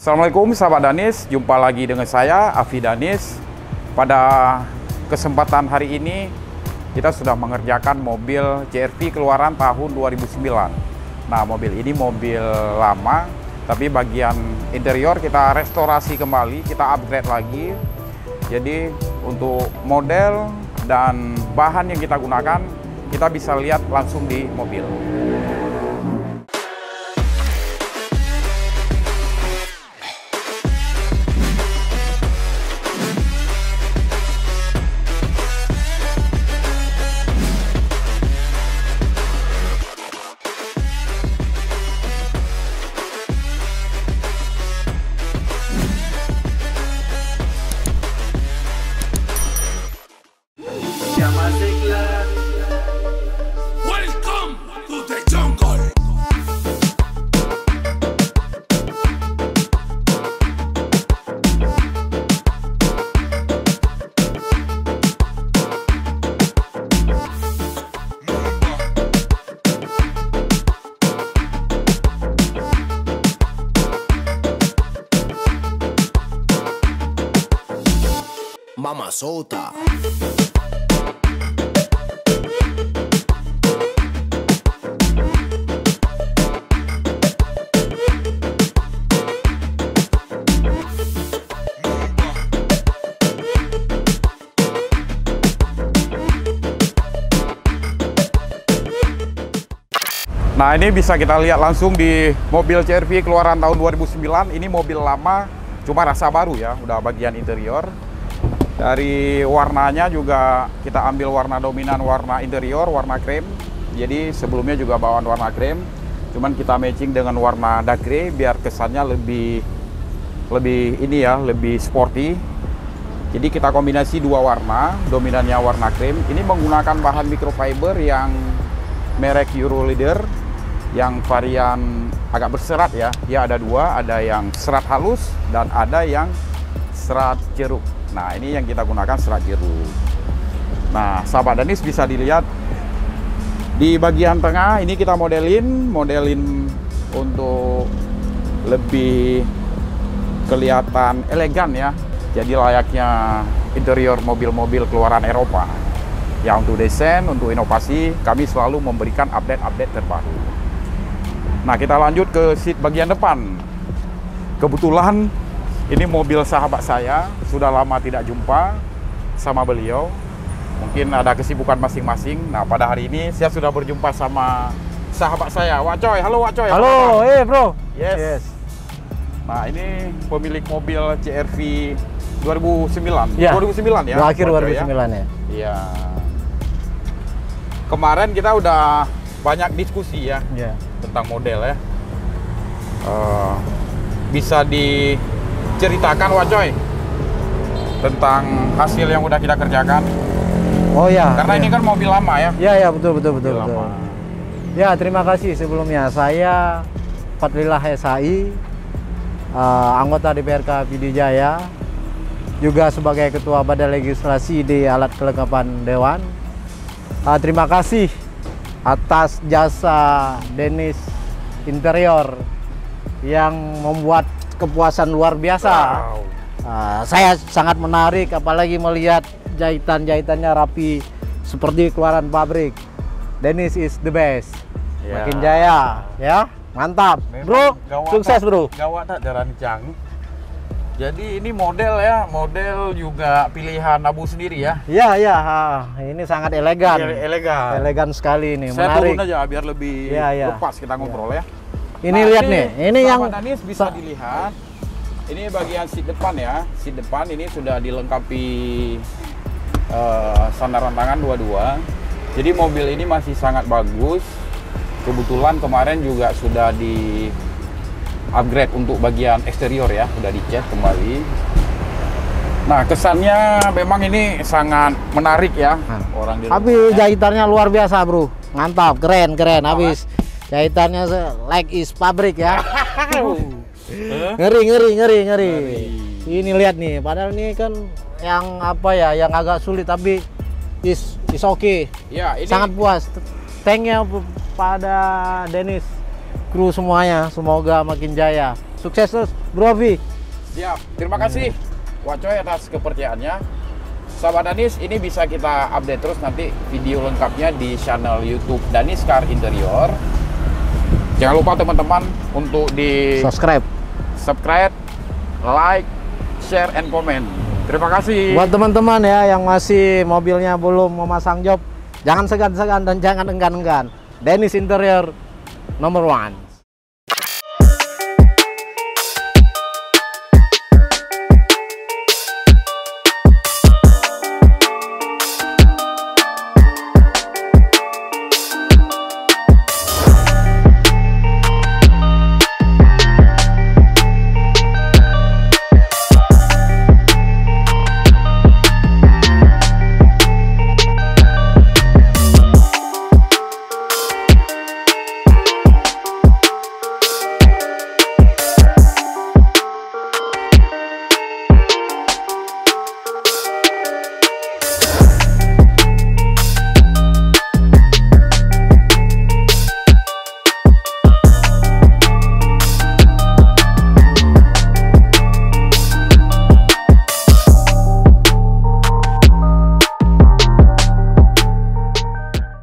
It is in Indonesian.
Assalamualaikum sahabat Danis, jumpa lagi dengan saya Afi Danis. Pada kesempatan hari ini kita sudah mengerjakan mobil CR-V keluaran tahun 2009. Nah, mobil ini mobil lama, tapi bagian interior kita restorasi kembali, kita upgrade lagi. Jadi untuk model dan bahan yang kita gunakan, kita bisa lihat langsung di mobil. Welcome to the jungle. Mama Sota. Nah, ini bisa kita lihat langsung di mobil CR-V keluaran tahun 2009. Ini mobil lama, cuma rasa baru ya, udah bagian interior. Dari warnanya juga kita ambil warna dominan, warna interior, warna krem. Jadi sebelumnya juga bawaan warna krem, cuman kita matching dengan warna dark grey biar kesannya lebih ini ya, lebih sporty. Jadi kita kombinasi dua warna, dominannya warna krem. Ini menggunakan bahan microfiber yang merek Euroleader, yang varian agak berserat ya. Dia ada dua, ada yang serat halus dan ada yang serat jeruk. Nah, ini yang kita gunakan serat jeruk. Nah, sahabat Danis bisa dilihat di bagian tengah ini kita modelin untuk lebih kelihatan elegan ya. Jadi layaknya interior mobil-mobil keluaran Eropa. Ya, untuk desain, untuk inovasi, kami selalu memberikan update-update terbaru. Nah, kita lanjut ke seat bagian depan. Kebetulan ini mobil sahabat saya, sudah lama tidak jumpa sama beliau. Mungkin ada kesibukan masing-masing. Nah, pada hari ini saya sudah berjumpa sama sahabat saya, Wak Coy. Halo Wak Coy. Halo, bro. Yes. Nah, ini pemilik mobil CR-V 2009. Ya. 2009 ya? Akhir Wak Coy, 2009 ya? Iya. Kemarin kita udah banyak diskusi ya, tentang model ya. Bisa diceritakan Wak Coy tentang hasil yang udah kita kerjakan? Oh ya. Karena ini kan mobil lama ya. Ya, betul. Lama. Ya, terima kasih sebelumnya. Saya Fadlilah SHI, anggota DPRK Pidijaya, juga sebagai Ketua Badan Legislasi di Alat Kelengkapan Dewan. Terima kasih atas jasa Danis Interior yang membuat kepuasan luar biasa. Wow. Saya sangat menarik, apalagi melihat jahitan-jahitannya rapi seperti keluaran pabrik. Danis is the best. Ya. Makin jaya, ya, mantap. Memang Bro, gawat sukses bro. Gawat tak rancang. Jadi ini model ya, model juga pilihan Abu sendiri ya. Iya, ini sangat elegan. Elegan. Elegan sekali ini, Saya menarik. turun aja biar lebih lepas kita ngobrol ya. Ini lihat nih, ini yang Danis bisa dilihat. Ini bagian seat depan ya. Seat depan ini sudah dilengkapi sandaran tangan dua-dua. Jadi mobil ini masih sangat bagus. Kebetulan kemarin juga sudah di upgrade untuk bagian eksterior ya, sudah dicat kembali. Nah, kesannya memang ini sangat menarik ya. Orang di Tapi jahitannya luar biasa bro, mantap, keren. Habis jahitannya like is pabrik ya. Ngeri. Ini lihat nih, padahal ini kan yang apa ya, yang agak sulit tapi is okay. Ya, ini sangat puas. Thanknya pada Danis, kru semuanya, semoga makin jaya. Sukses terus, Bro Avi. Siap. Terima kasih Wacoy atas kepercayaannya. Sahabat Danis, ini bisa kita update terus nanti video lengkapnya di channel YouTube Danis Car Interior. Jangan lupa teman-teman untuk di Subscribe. like, share, and comment. Terima kasih. Buat teman-teman ya yang masih mobilnya belum memasang job, jangan segan-segan dan jangan enggan-enggan. Danis Interior nomor 1.